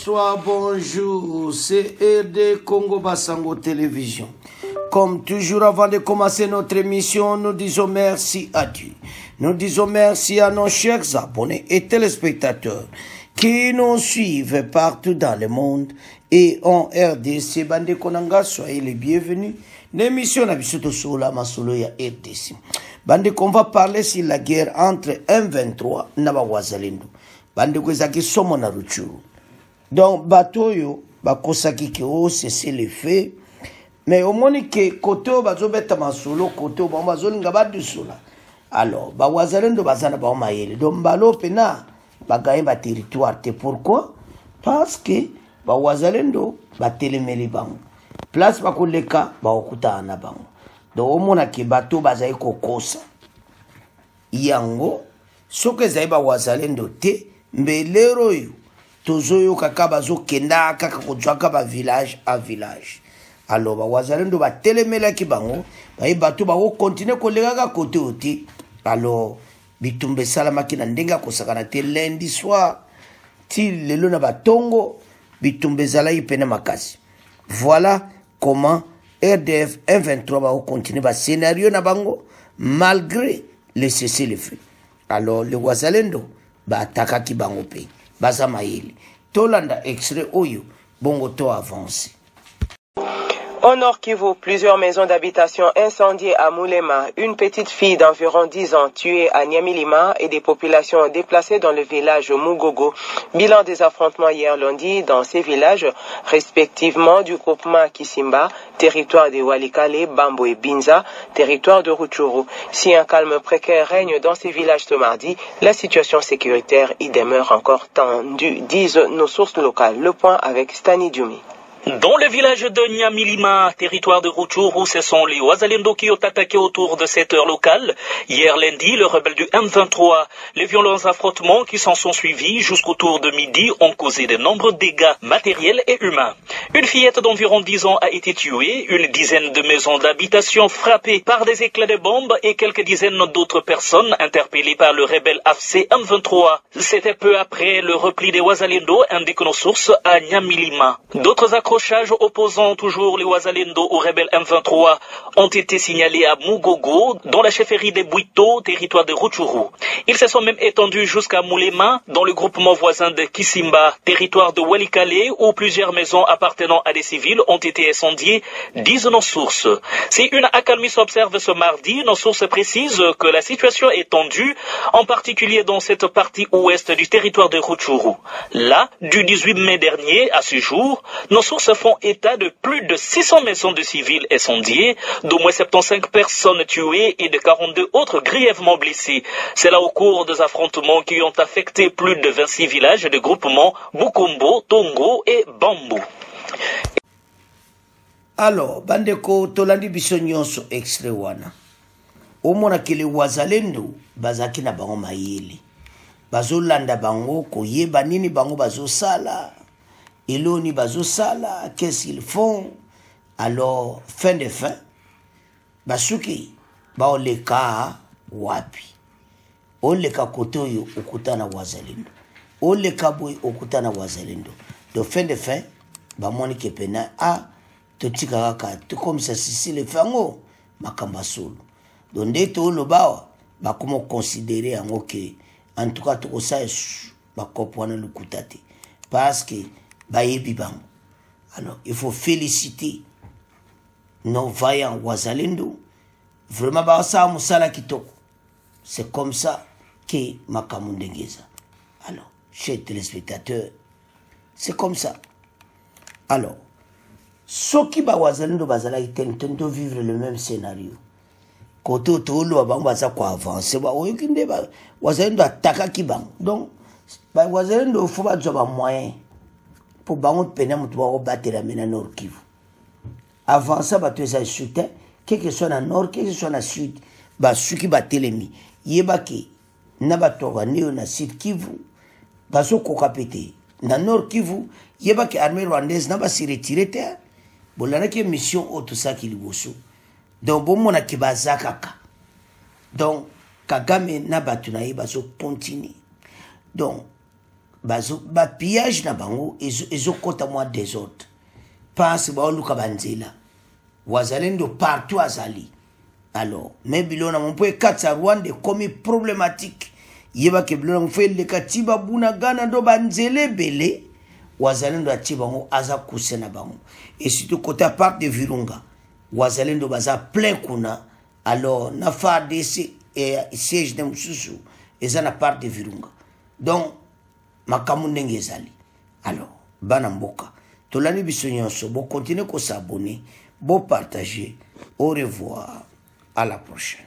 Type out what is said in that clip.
bonsoir, bonjour, c'est RD Congo Basango Télévision. Comme toujours, avant de commencer notre émission, nous disons merci à Dieu. Nous disons merci à nos chers abonnés et téléspectateurs qui nous suivent partout dans le monde et en RDC. Bande Konanga, soyez les bienvenus. L'émission n'a pas sur la masolo ya RDC. Bande qu'on va parler sur la guerre entre M23 et Wazalendo. Bande Kozaki somo na Rutshuru. Donc, batoyo, bakosaki ki o cesser les faits. Mais au moins que côté bazo beta masolo, côté ba bazoli ngaba dusula. Alors, ba Wazalendo bazana ba mayele. Donc balo pena bagaye ba territoire. Pourquoi? Parce que ba Wazalendo ba telemeli bango. Place ba koleka ba okuta na bango. Donc au moins que bato bazaye kokosa. Yango soke zaiba Wazalendo te mbelero yo tozoyo kaka bazo kenda kaka kujwaka ba village à village. Alors ba Wazalendo ba telemela ki bango ba bato ba continuer kolega côté oti. Alors bitumbe salama kina ndenga kosakana te lundi soir ti lelo na batongo bitumbe zala ipena makasi. Voilà comment RDF M23 va continuer ba scénario na bango malgré le cessez-le-feu. Alors le Wazalendo ba ataka ki bango pe baza mayele tolanda extrait oyo bongo to avance. Au Nord Kivu, plusieurs maisons d'habitation incendiées à Moulema, une petite fille d'environ 10 ans tuée à Nyamilima et des populations déplacées dans le village Mugogo. Bilan des affrontements hier lundi dans ces villages, respectivement du groupement Kisimba, territoire de Walikale, Bambo et Binza, territoire de Rutshuru. Si un calme précaire règne dans ces villages ce mardi, la situation sécuritaire y demeure encore tendue, disent nos sources locales. Le point avec Stani Djumi. Dans le village de Nyamilima, territoire de Rutshuru, ce sont les Wazalendo qui ont attaqué autour de cette heure locale. Hier lundi, le rebelle du M23, les violents affrontements qui s'en sont suivis jusqu'au tour de midi ont causé de nombreux dégâts matériels et humains. Une fillette d'environ 10 ans a été tuée, une dizaine de maisons d'habitation frappées par des éclats de bombes et quelques dizaines d'autres personnes interpellées par le rebelle AFC M23. C'était peu après le repli des Wazalendo, indiquent nos sources, à Nyamilima. D'autres accrochages opposant toujours les Wazalendo au rebelle M23 ont été signalés à Mugogo, dans la chefferie des Bwito, territoire de Rutshuru. Ils se sont même étendus jusqu'à Moulema, dans le groupement voisin de Kisimba, territoire de Walikale, où plusieurs maisons appartenant à des civils ont été incendiées, disent nos sources. Si une accalmie s'observe ce mardi, nos sources précisent que la situation est tendue, en particulier dans cette partie ouest du territoire de Rutshuru. Là, du 18 mai dernier à ce jour, nos sources font état de plus de 600 maisons de civils incendiées, d'au moins 75 personnes tuées et de 42 autres grièvement blessées. C'est là au cours des affrontements qui ont affecté plus de 26 villages de groupements Bukombo, Tongo et Bambo. Alors, bandeko tolandi biso nyonso extrait wana. Omona kele Wazalendo bazaki na bango mayele. Bazolanda bango koyeba nini bango bazosala. Eloni bazo sala, qu'est-ce qu'ils font? Alors, fin de fin, basuki, ba oleka wapi. Oleka kote oyo okutana Wazalendo. Oleka boy okutana Wazalendo. Donc, fin de fin, ba moni kepena, ah, totika kaka, tout comme ça, si le fango, makamba solo. Donc, dès to lo bawa, ba comment considérer en ok, en tout cas, tout ça, ba kopwana le kutate. Parce que, alors, il faut féliciter nos vaillants Wazalendo. Vraiment, c'est comme ça que Makamundengeza. Alors, chers téléspectateurs, c'est comme ça. Alors, ceux qui ba Wazalendo bazala tentent de vivre le même scénario. Côté tolo ba baza quoi avancer ba oyokinde ba Wazalendo ataka ki bang. Donc, ba Wazalendo faut ba joba moyen. Pour bango pena mutu ba battre la mena Nord Kivu. Avant ça, tu es soutien, quel que soit dans Nord, quel que soit dans Sud, ba suki ba telemi. Yebaki, nabatoga neo na Sud Kivu, baso kokapete. Na Nord Kivu, yebaki armée rwandaise na ba si retirer terre. Bolana ki mission o tout ça qui liboso. Donc bon mona ki bazakaka. Donc Kagame na batu na ye baso continue. Donc ba pillage na bango ezokota mwa désordre parce baoluka banzela wazalendo partout azali. Alors mais bilona mon po ekatsa Rwanda comme problématique yeba ke bilona mfo le katiba buna gana ndo banzele belé wazalendo atiba ngo aza kusena bango et surtout côté à part de Virunga wazalendo baza plein kuna. Alors na FARDC et siège de Msusu eza na part de Virunga donc makamu ndenge ezali. Alors bana mboka tolani biso nyonso bo continuer ko s'abonner bo partager. Au revoir, à la prochaine.